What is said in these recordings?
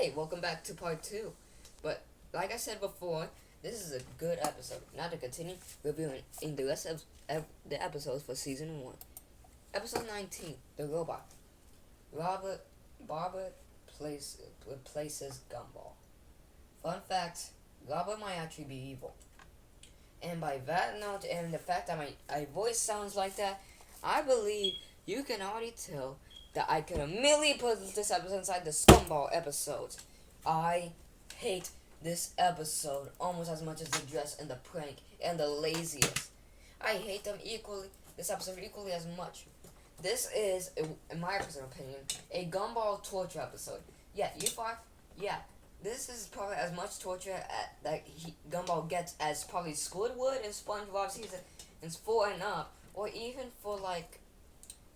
Hey, welcome back to part 2. But, like I said before, this is a good episode. Now to continue reviewing in the rest of the episodes for Season 1. Episode 19, The Robot. Robert replaces Gumball. Fun fact, Robert might actually be evil. And by that note, and the fact that my voice sounds like that, I believe you can already tell that I could immediately put this episode inside the Gumball episodes. I hate this episode almost as much as the dress and the prank and the laziest. I hate them equally, this episode equally as much. This is, in my personal opinion, a Gumball torture episode. Yeah, this is probably as much torture that Gumball gets as probably Squidward and SpongeBob season 4 and up, or even for like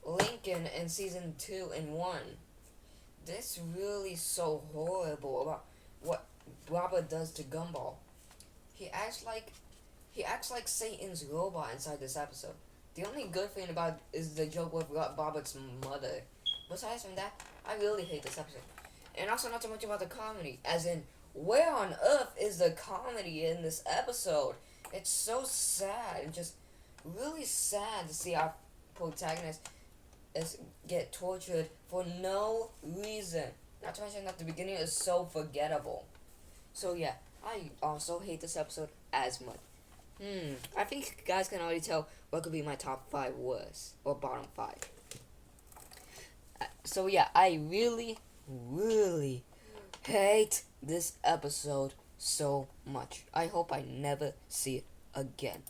Lincoln in season 2 and 1. This really so horrible about what Robert does to Gumball. He acts like Satan's robot inside this episode. The only good thing about it is the joke with Robert's mother. Besides from that, I really hate this episode. And also not so much about the comedy, as in, where on earth is the comedy in this episode? It's so sad, and just really sad to see our protagonist get tortured for no reason. Not to mention that the beginning is so forgettable. So yeah, I also hate this episode as much. I think you guys can already tell what could be my top 5 worst, or bottom 5. So yeah, I really hate this episode so much. I hope I never see it again.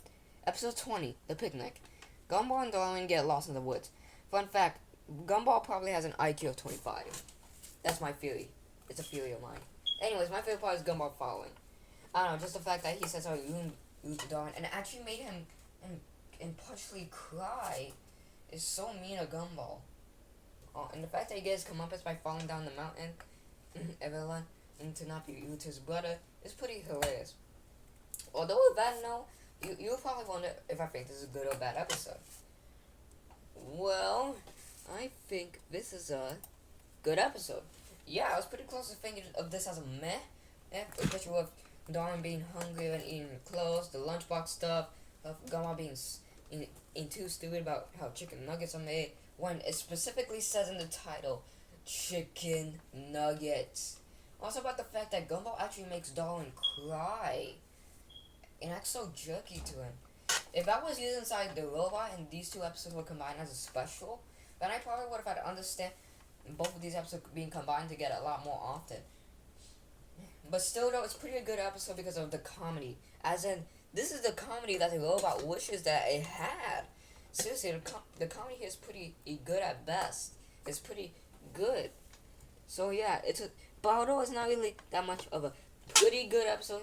Episode 20, The Picnic. Gumball and Darwin get lost in the woods. Fun fact, Gumball probably has an IQ of 25. That's my theory. It's a theory of mine. Anyways, my favorite part is Gumball following. I don't know, just the fact that he says how rude to Darwin, and it actually made him partially cry is so mean of Gumball. And the fact that he gets comeuppance by falling down the mountain, everyone, and to not be rude to his brother is pretty hilarious. Although with that note, you'll probably wonder if I think this is a good or bad episode. Well, I think this is a good episode. Yeah, I was pretty close to thinking of this as a meh, especially with Darwin being hungry and eating clothes, the lunchbox stuff, of Gumball being too stupid about how chicken nuggets are made, when it specifically says in the title, chicken nuggets. Also about the fact that Gumball actually makes Darwin cry and acts so jerky to him. If that was used inside the robot and these two episodes were combined as a special, then I probably would have had to understand both of these episodes being combined to get a lot more often. But still though, it's pretty a good episode because of the comedy. As in, this is the comedy that the robot wishes that it had. Seriously, the comedy here is pretty good at best. It's pretty good. So yeah, but although it's not really that much of a pretty good episode,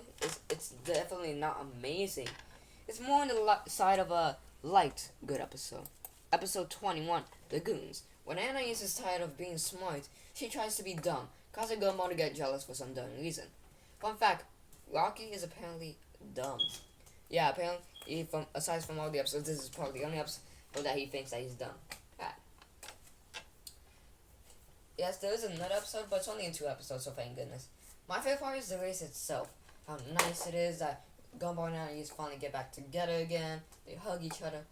it's definitely not amazing. It's more on the side of a light good episode. Episode 21, The Goons. When Anna uses tired of being smart, she tries to be dumb, causing Gumball to get jealous for some dumb reason. Fun fact, Rocky is apparently dumb. Yeah, apparently, aside from all the episodes, this is probably the only episode that he thinks that he's dumb. Yes, there is another episode, but it's only in 2 episodes, so thank goodness. My favorite part is the race itself. How nice it is that Gumball and Anna finally get back together again. They hug each other.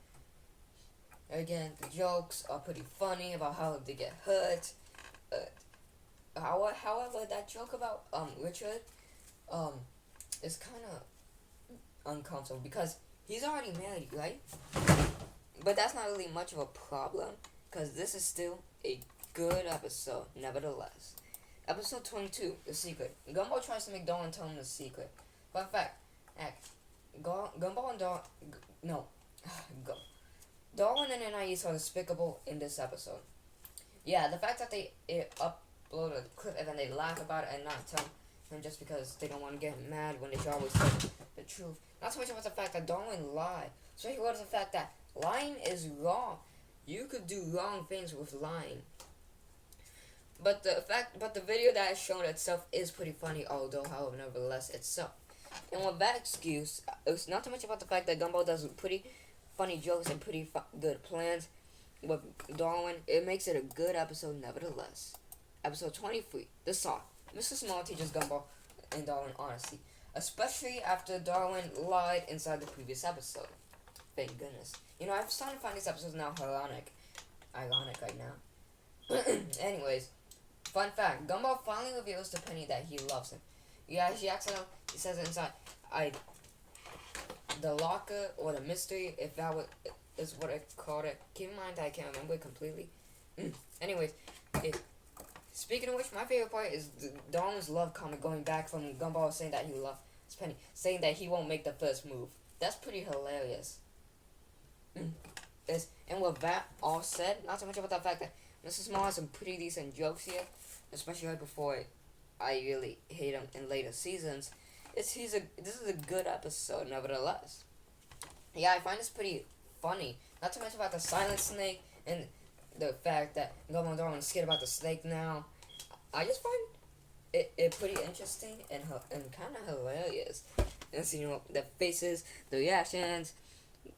Again, the jokes are pretty funny about how they get hurt. However, that joke about Richard is kind of uncomfortable because he's already married, right? But that's not really much of a problem because this is still a good episode, nevertheless. Episode 22, The Secret. Gumball tries to make Darwin tell him the secret. Fun fact, Gumball and Darwin and Anais are despicable in this episode. Yeah, the fact that they upload a clip and then they laugh about it and not tell him just because they don't want to get him mad when they should always tell the truth. Not so much about the fact that Darwin lied. Especially about the fact that lying is wrong. You could do wrong things with lying. But the video that has shown itself is pretty funny, although, however, nevertheless, itself. And with that excuse, it's not too much about the fact that Gumball does pretty funny jokes and pretty good plans with Darwin. It makes it a good episode, nevertheless. Episode 23, The Saw. Mr. Small teaches Gumball and Darwin honesty, especially after Darwin lied inside the previous episode. Thank goodness. You know, I'm starting to find these episodes now ironic right now. Anyways, fun fact: Gumball finally reveals to Penny that he loves him. Yeah, she asks him. He says inside, the locker or the mystery, if that is what I called it. Keep in mind that I can't remember it completely. Anyways, speaking of which, my favorite part is Darwin's love comment going back from Gumball saying that he loves Penny, saying that he won't make the first move. That's pretty hilarious. And with that all said, not so much about the fact that Mr. Small has some pretty decent jokes here, especially right before I really hate him in later seasons. This is a good episode, nevertheless. Yeah, I find this pretty funny. Not to mention about the silent snake and the fact that Gumball and Darwin are scared about the snake now. I just find it pretty interesting and kind of hilarious. And so, you know, the faces, the reactions,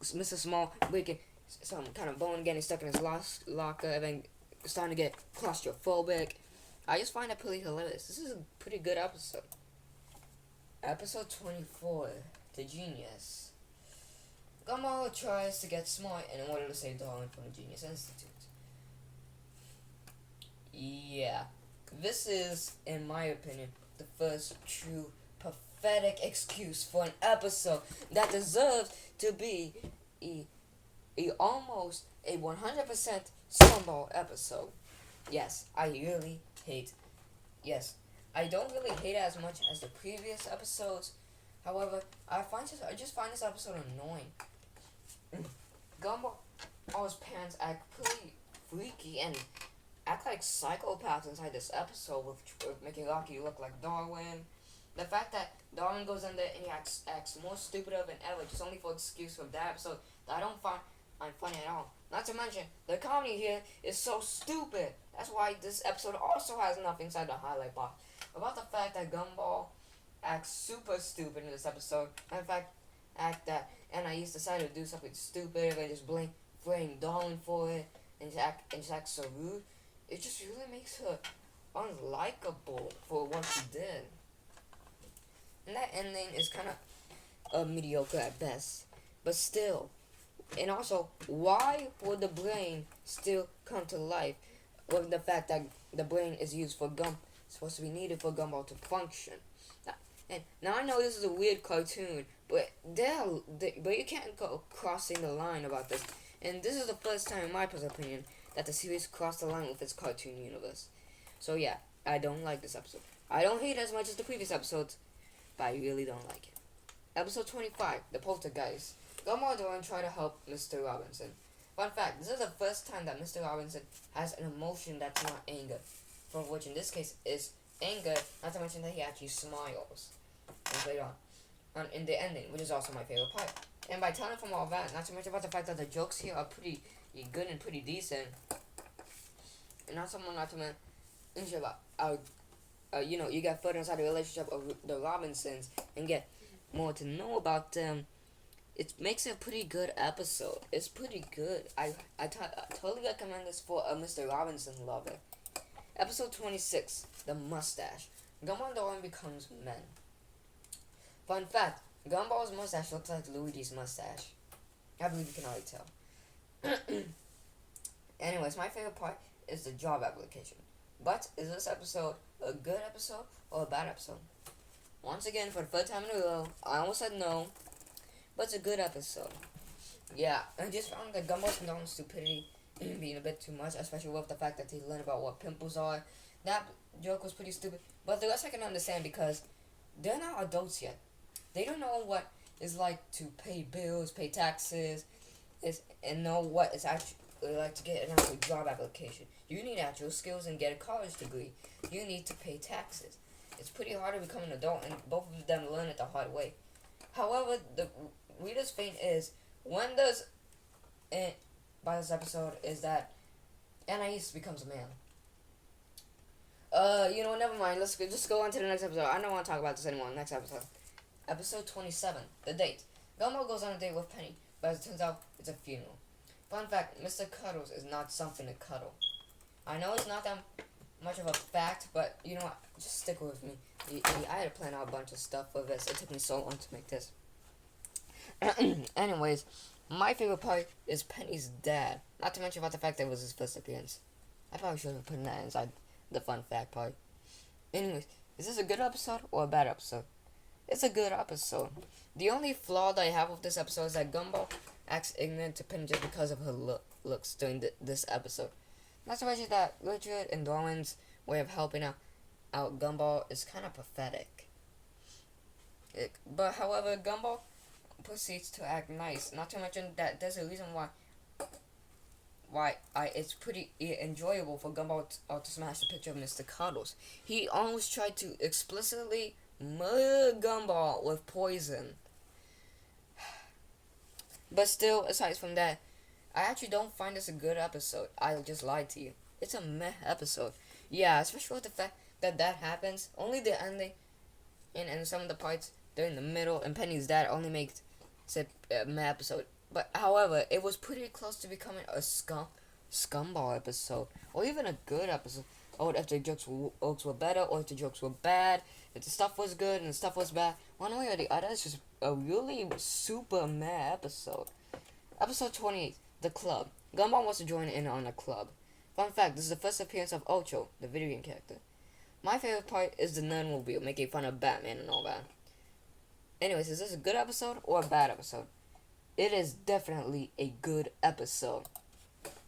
Mr. Small waking some kind of bone getting stuck in his locker and then starting to get claustrophobic. I just find that pretty hilarious. This is a pretty good episode. Episode 24, The Genius. Gumball tries to get smart in order to save Darwin from the Genius Institute. Yeah, this is, in my opinion, the first true pathetic excuse for an episode that deserves to be almost a 100% Gumball episode. Yes, I don't really hate it as much as the previous episodes. However, I just find this episode annoying. Gumball's parents act pretty freaky and act like psychopaths inside this episode with making Rocky look like Darwin. The fact that Darwin goes in there and he acts more stupider than ever, just only for excuse from that episode that I don't find funny at all. Not to mention, the comedy here is so stupid. That's why this episode also has nothing inside the highlight box. About the fact that Gumball acts super stupid in this episode. In fact, Anais decided to do something stupid and just blame Darwin for it and just act so rude. It just really makes her unlikable for what she did. And that ending is kind of mediocre at best. But still. And also, why would the brain still come to life with the fact that the brain is used for supposed to be needed for Gumball to function? And now I know this is a weird cartoon, but you can't go crossing the line about this. And this is the first time, in my personal opinion, that the series crossed the line with its cartoon universe. So yeah, I don't like this episode. I don't hate it as much as the previous episodes, but I really don't like it. Episode 25, The Poltergeist. Gumball and Darwin try to help Mr. Robinson. Fun fact, this is the first time that Mr. Robinson has an emotion that's not anger. For which in this case is anger, not to mention that he actually smiles. And later on in the ending, which is also my favorite part. And by telling from all that, not to mention about the fact that the jokes here are pretty good and pretty decent. And not to mention about, you get further inside the relationship of the Robinsons and get more to know about them. It makes it a pretty good episode. It's pretty good. I totally recommend this for a Mr. Robinson lover. Episode 26, The Mustache. Gumball and Darwin becomes men. Fun fact, Gumball's mustache looks like Luigi's mustache. I believe you can already tell. Anyways, my favorite part is the job application. But is this episode a good episode or a bad episode? Once again, for the third time in a row, I almost said no. But it's a good episode. Yeah, I just found that Gumball's and Darwin's stupidity being a bit too much, especially with the fact that they learn about what pimples are. That joke was pretty stupid. But the rest I can understand because they're not adults yet. They don't know what it's like to pay bills, pay taxes, and know what it's actually like to get an actual job application. You need actual skills and get a college degree. You need to pay taxes. It's pretty hard to become an adult, and both of them learn it the hard way. However, the weirdest thing is, by this episode, is that Anais becomes a man. Never mind. Let's just go on to the next episode. I don't want to talk about this anymore. Next episode. Episode 27, The Date. Gumball goes on a date with Penny, but as it turns out, it's a funeral. Fun fact, Mr. Cuddles is not something to cuddle. I know it's not that much of a fact, but you know what? Just stick with me. I had to plan out a bunch of stuff for this. It took me so long to make this. Anyways, my favorite part is Penny's dad. Not to mention about the fact that it was his first appearance. I probably should have put that inside the fun fact part. Anyways, is this a good episode or a bad episode? It's a good episode. The only flaw that I have with this episode is that Gumball acts ignorant to Penny just because of her looks during this episode. Not to mention that Richard and Darwin's way of helping out Gumball is kind of pathetic. But however, Gumball proceeds to act nice. Not to mention that there's a reason why it's pretty enjoyable for Gumball to smash the picture of Mr. Cuddles. He almost tried to explicitly murder Gumball with poison. But still, aside from that, I actually don't find this a good episode. I just lied to you. It's a meh episode. Yeah, especially with the fact that happens. Only the ending and some of the parts during the middle and Penny's dad only makes a meh episode. But however, it was pretty close to becoming a scumball episode, or even a good episode. Or if the jokes were better, or if the jokes were bad, if the stuff was good and the stuff was bad. One way or the other, it's just a really super meh episode. Episode 28, The Club. Gumball wants to join in on a club. Fun fact, this is the first appearance of Ocho, the video game character. My favorite part is the Nunmobile, making fun of Batman and all that. Anyways, is this a good episode or a bad episode? It is definitely a good episode.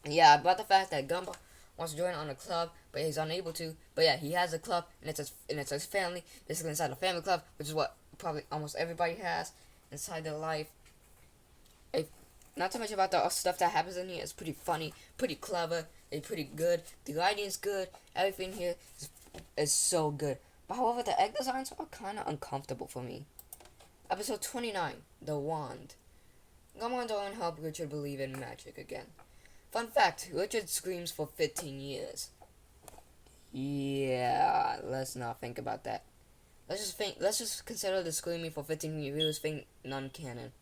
Yeah, about the fact that Gumball wants to join on a club, but he's unable to. But yeah, he has a club, and it's his family, basically inside a family club, which is what probably almost everybody has inside their life. Not too much about the stuff that happens in here. It's pretty funny, pretty clever, and pretty good. The lighting is good. Everything here is so good. But however, the egg designs are kind of uncomfortable for me. Episode 29, The Wand. Gumball and Darwin help Richard believe in magic again. Fun fact, Richard screams for 15 years. Yeah, let's not think about that. Let's just consider the screaming for 15 years thing non-canon.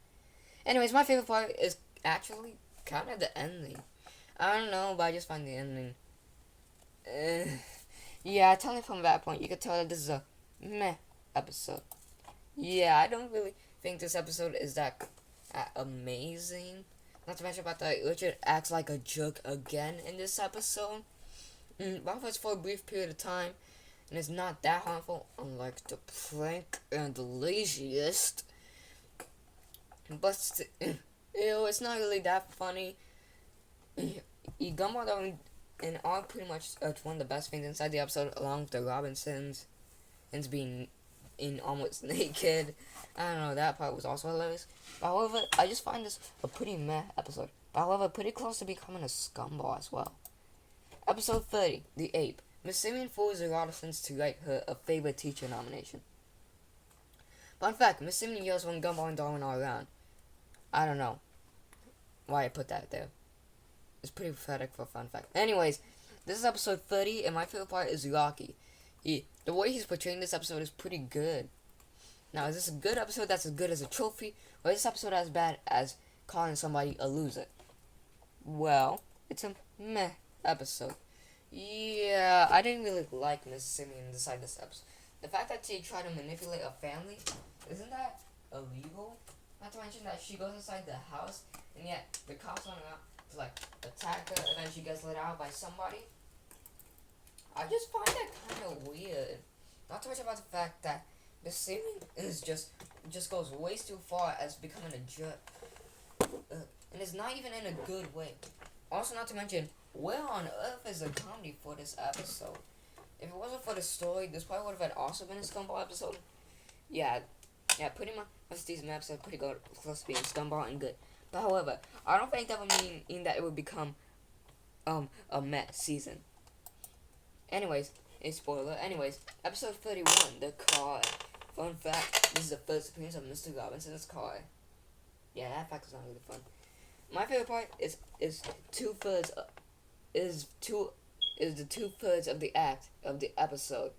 Anyways, my favorite part is actually kind of the ending. I don't know, but I just find the ending. Yeah, telling from that point, you could tell that this is a meh episode. Yeah, I don't really think this episode is that amazing. Not to mention about that, Richard acts like a jerk again in this episode. But it's for a brief period of time, and it's not that harmful, unlike the prank and the laziest. But it's not really that funny. Gumball and all pretty much one of the best things inside the episode, along with the Robinsons and being in almost naked. I don't know, that part was also hilarious. But however, I just find this a pretty meh episode. But however, pretty close to becoming a scumball as well. Episode 30, The Ape. Miss Simeon fools the Robinsons to write her a favorite teacher nomination. Fun fact, Miss Simeon yells when Gumball and Darwin are around. I don't know why I put that there. It's pretty pathetic for a fun fact. Anyways, this is episode 30, and my favorite part is Rocky. The way he's portraying this episode is pretty good. Now, is this a good episode that's as good as a trophy, or is this episode as bad as calling somebody a loser? Well, it's a meh episode. Yeah, I didn't really like Miss Simeon inside this episode. The fact that she tried to manipulate a family, isn't that illegal? Not to mention that she goes inside the house, and yet the cops want to like attack her, and then she gets let out by somebody. I just find that kind of weird. Not to mention about the fact that the Simeon is just goes way too far as becoming a jerk, and it's not even in a good way. Also, not to mention, where on earth is the comedy for this episode? If it wasn't for the story, this probably would have also been a scumball episode. Yeah, pretty much these maps are pretty good, close to being scumball and good. But however, I don't think that would mean that it would become a meh season. Anyways, a spoiler. Anyways, episode 31, The Car. Fun fact, this is the first appearance of Mr. Robinson's car. Yeah, that fact is not really fun. My favorite part is the 2/3 of the act of the episode,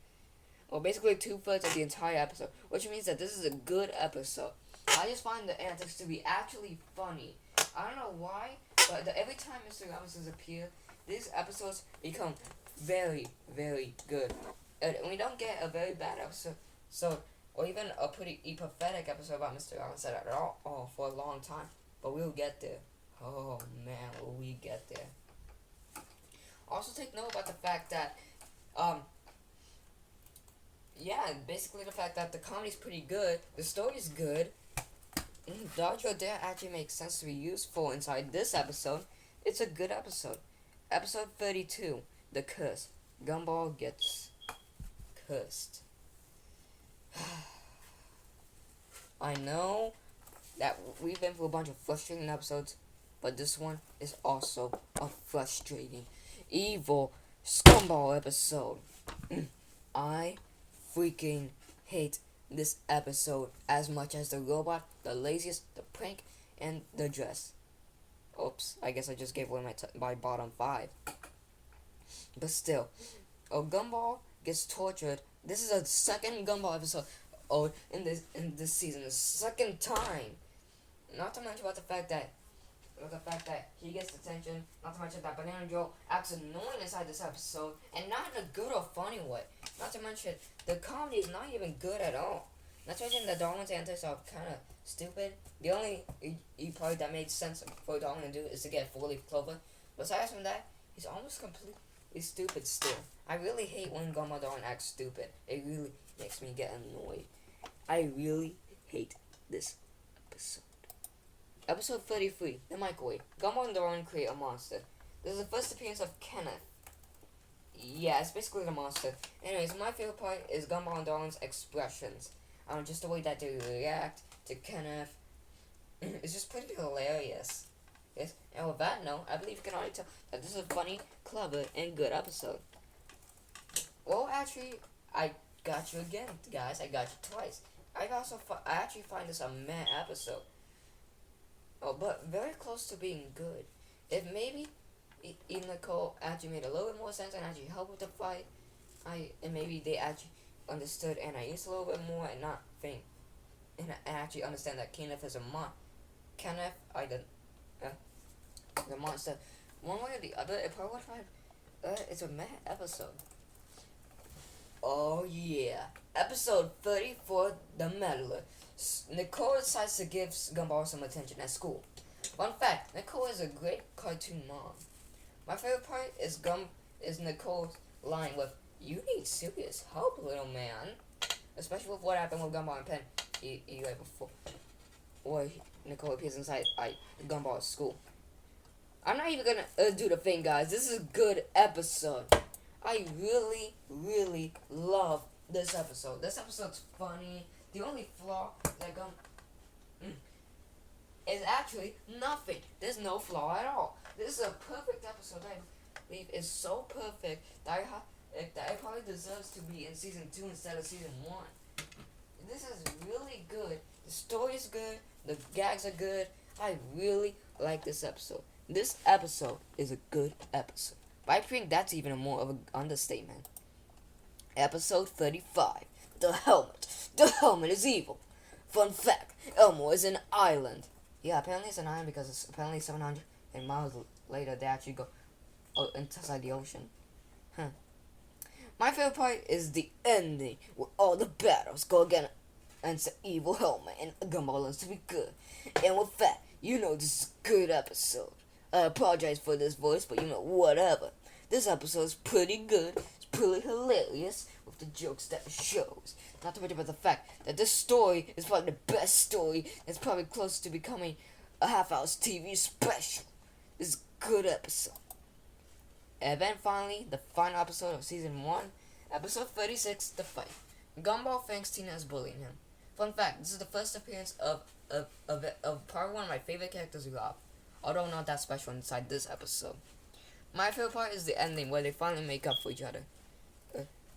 or basically 2/3 of the entire episode, which means that this is a good episode. I just find the antics to be actually funny. I don't know why, but every time Mr. Robinson's appear, these episodes become very, very good. And we don't get a very bad episode, or even a pretty pathetic episode about Mr. Armstead at all for a long time. But we'll get there. Oh man, will we get there? Also take note about the fact that, basically the fact that the comedy's pretty good, the story's good. Dodge or Dare actually makes sense to be useful inside this episode. It's a good episode. Episode 32, The Curse. Gumball gets cursed. I know that we've been through a bunch of frustrating episodes, but this one is also a frustrating, evil scumball episode. I freaking hate this episode as much as the robot, the laziest, the prank, and the dress. Oops, I guess I just gave away my bottom 5. But still, Gumball gets tortured. This is a second Gumball episode in this season, the second time. Not to mention about the fact that he gets detention. Not to mention that Banana Joe acts annoying inside this episode, and not in a good or funny way. Not to mention the comedy is not even good at all. Not to mention the Darwin's antics are kind of stupid. The only part that made sense for Darwin to do is to get 4-leaf clover. Besides from that, he's almost completely stupid still. I really hate when Gumball Darwin acts stupid. It really makes me get annoyed. I really hate this episode. Episode 33, The Microwave. Gumball and Darwin create a monster. This is the first appearance of Kenneth. Yeah, it's basically the monster. Anyways, my favorite part is Gumball and Darwin's expressions. Just the way that they react to Kenneth. It's just pretty hilarious. Yes, and with that note, I believe you can already tell that this is a funny, clever, and good episode. Well, actually, I got you again, guys. I got you twice. I actually find this a meh episode. Oh, but very close to being good. If maybe Nicole actually made a little bit more sense and actually helped with the fight, and maybe they actually understood Anais a little bit more and not think and actually understand that Kenneth is a the monster. One way or the other, it probably it's a meh episode. Oh yeah, episode 34, The Meddler. Nicole decides to give Gumball some attention at school. Fun fact, Nicole is a great cartoon mom. My favorite part is Nicole's line with, "You need serious help, little man." Especially with what happened with Gumball and Pen right before. Nicole appears inside Gumball's school. I'm not even gonna do the thing, guys. This is a good episode. I really, really love this episode. This episode's funny. The only flaw that is actually nothing. There's no flaw at all. This is a perfect episode. I believe is so perfect that it probably deserves to be in season 2 instead of season 1. This is really good. The story's good. The gags are good. I really like this episode. This episode is a good episode. But I think that's even more of an understatement. Episode 35. The Helmet. The helmet is evil. Fun fact, Elmo is an island. Yeah, apparently it's an island because it's apparently 700 miles later they actually go inside the ocean. My favorite part is the ending, where all the battles go against the evil helmet and Gumball learns to be good. And with that, this is a good episode. I apologize for this voice, but whatever. This episode is pretty good. It's pretty hilarious with the jokes that it shows. Not to mention about the fact that this story is probably the best story. It's probably close to becoming a half-hour TV special. This is a good episode. And then finally, the final episode of season 1, episode 36, The Fight. Gumball thinks Tina is bullying him. Fun fact, this is the first appearance of probably one of my favorite characters we got, although not that special inside this episode. My favorite part is the ending where they finally make up for each other.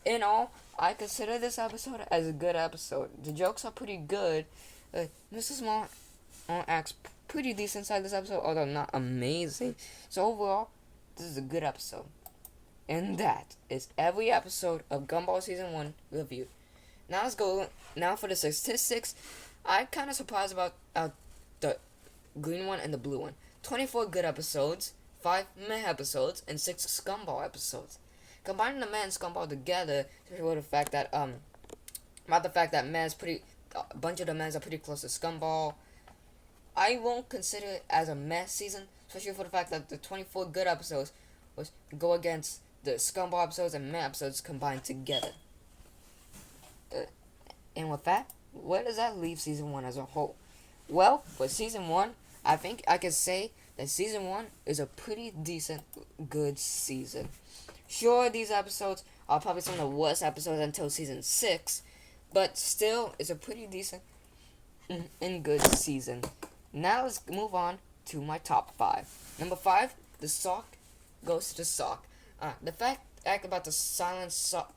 In all, I consider this episode as a good episode. The jokes are pretty good. Mrs. Mom acts pretty decent inside this episode, although not amazing. So overall, this is a good episode. And that is every episode of Gumball Season 1 reviewed. Now let's go. Now for the statistics. I'm kind of surprised about the green one and the blue one. 24 good episodes, 5 meh episodes, and 6 Gumball episodes. Combining the men and Gumball together, especially with the fact that about the fact that men's pretty a bunch of the men's are pretty close to Gumball. I won't consider it as a mess season, especially for the fact that the 24 good episodes was go against the Gumball episodes and men episodes combined together. And with that, where does that leave season 1 as a whole? Well, for season 1, I think I can say that season 1 is a pretty decent, good season. Sure, these episodes are probably some of the worst episodes until season 6, but still, it's a pretty decent and good season. Now let's move on to my top 5. Number 5, the sock goes to the sock. The fact about the silent sock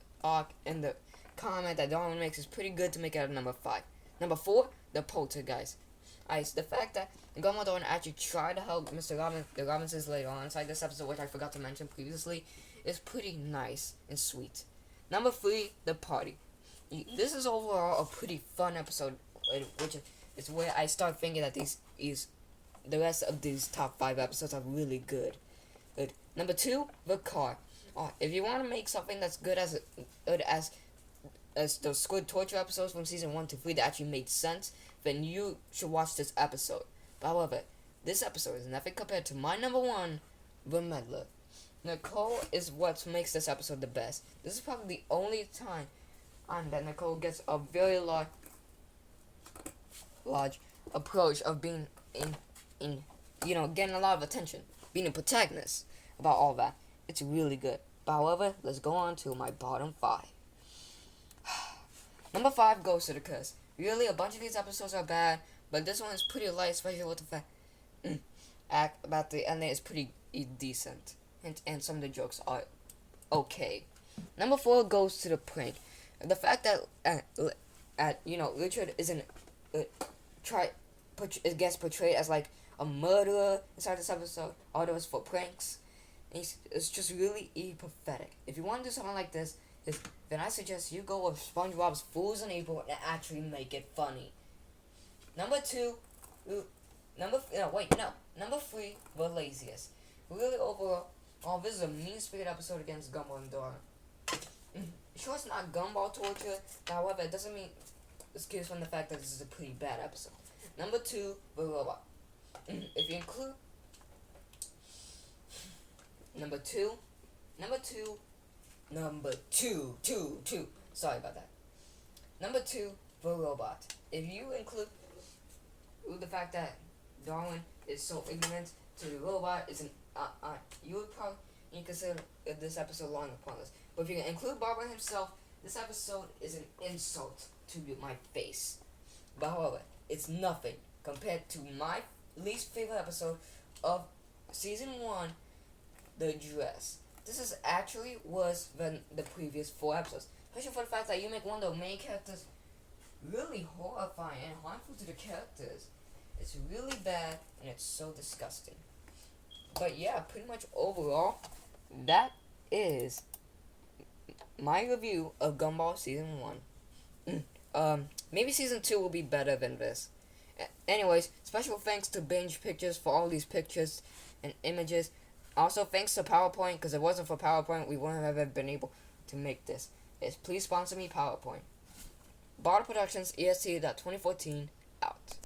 and the comment that Darwin makes is pretty good to make it at number 5. Number 4, the poltergeist. The fact that Gumball Darwin actually tried to help the Robinsons later on inside this episode, which I forgot to mention previously, is pretty nice and sweet. Number 3, the party. This is overall a pretty fun episode, which is where I start thinking that the rest of these top 5 episodes are really good. Number 2, the car. If you want to make something that's good as those Squid Torture episodes from season 1 to 3 that actually made sense, then you should watch this episode. But however, this episode is nothing compared to my number 1, the Meddler. Nicole is what makes this episode the best. This is probably the only time that Nicole gets a very large approach of being in getting a lot of attention, being a protagonist about all that. It's really good. But however, let's go on to my bottom 5. Number 5 goes to the curse. Really, a bunch of these episodes are bad, but this one is pretty light, especially with the fact about the ending is pretty decent, and some of the jokes are okay. Number 4 goes to the prank. The fact that Richard isn't it gets portrayed as like a murderer inside this episode, although it's for pranks. It's just really pathetic. If you want to do something like this, then I suggest you go with SpongeBob's Fools in April and actually make it funny. Number 3, the laziest. Really overall, this is a mean-spirited episode against Gumball and Dora. Sure, it's not Gumball torture, however, it doesn't mean excuse from the fact that this is a pretty bad episode. Number 2, the robot. If you include number two, sorry about that. Number 2, the robot. If you include the fact that Darwin is so ignorant to the robot, you would probably consider this episode long upon us. But if you include Barbara himself, this episode is an insult to my face. But however, it's nothing compared to my least favorite episode of season 1, The Dress. This is actually worse than the previous 4 episodes, especially for the fact that you make one of the main characters really horrifying and harmful to the characters. It's really bad and it's so disgusting. But yeah, pretty much overall, that is my review of Gumball season 1. Maybe season 2 will be better than this. Anyways, special thanks to Binge Pictures for all these pictures and images. Also, thanks to PowerPoint, because if it wasn't for PowerPoint, we wouldn't have ever been able to make this. Please sponsor me, PowerPoint. Barter Productions, EST.2014, out.